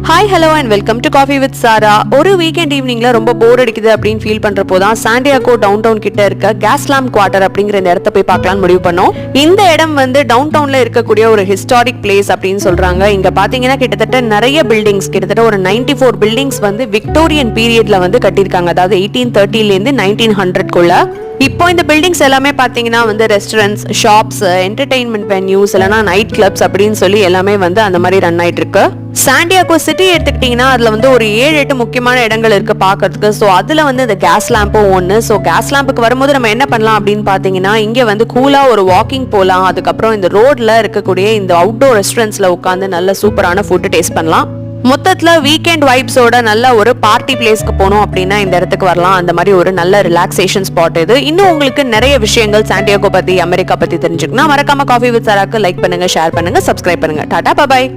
Hi hello and welcome to coffee with Sara. ஒரு weekend ஈவினிங்ல ரொம்ப போர் அடிக்குது அப்படின்னு ஃபீல் பண்றப்போ தான் சாண்டியாகோ டவுன் டவுன் கிட்ட இருக்க கேஸ்லாம் குவார்ட்டர் அப்படிங்கிற இந்த இடத்த போய் பார்க்கலாம்னு முடிவு பண்ணோம். இந்த இடம் வந்து டவுன் டவுன்ல இருக்கக்கூடிய ஒரு ஹிஸ்டாரிக் பிளேஸ் அப்படின்னு சொல்றாங்க. இங்க பாத்தீங்கன்னா கிட்டத்தட்ட நிறைய பில்டிங்ஸ், கிட்டத்தட்ட ஒரு 94 பில்டிங்ஸ் வந்து விக்டோரியன் பீரியட்ல வந்து கட்டியிருக்காங்க. அதாவது 1830ல இருந்து 1900க்குள்ள. இப்போ இந்த பில்டிங்ஸ் எல்லாமே பாத்தீங்கன்னா வந்து ரெஸ்டாரண்ட்ஸ், ஷாப்ஸ், என்டர்டெயின்மெண்ட் வென்யூஸ், இல்லைனா நைட் கிளப்ஸ் அப்படின்னு சொல்லி எல்லாமே வந்து அந்த மாதிரி ரன் ஆயிட்டு இருக்கு. சாண்டியாகோ சிட்டி எடுத்துக்கிட்டீங்கன்னா அதுல வந்து ஒரு 7-8 முக்கியமான இடங்கள் இருக்கு பாக்குறதுக்கு. ஸோ அதுல வந்து இந்த கேஸ் லேம்பும் ஒன்று. ஸோ கேஸ் லேம்புக்கு வரும்போது நம்ம என்ன பண்ணலாம் அப்படின்னு பாத்தீங்கன்னா, இங்க வந்து கூலா ஒரு வாக்கிங் போகலாம். அதுக்கப்புறம் இந்த ரோட்ல இருக்கக்கூடிய இந்த அவுட்டோர் ரெஸ்டாரண்ட்ஸ்ல உட்காந்து நல்ல சூப்பரான ஃபுட்டு டேஸ்ட் பண்ணலாம். மொத்தத்துல வீக்கெண்ட் வைப்ஸோட நல்ல ஒரு பார்ட்டி பிளேஸ்க்கு போனோம் அப்படின்னா இந்த இடத்துக்கு வரலாம். அந்த மாதிரி ஒரு நல்ல ரிலாக்ஸேஷன் ஸ்பாட் இது. இன்னும் உங்களுக்கு நிறைய விஷயங்கள் சாண்டியாகோ பத்தி, அமெரிக்கா பத்தி தெரிஞ்சுக்கணும். மறக்காம காஃபி வித் சாராக்கு லைக் பண்ணுங்க, ஷேர் பண்ணுங்க, சப்ஸ்கிரைப் பண்ணுங்க. டாடா, பாய்.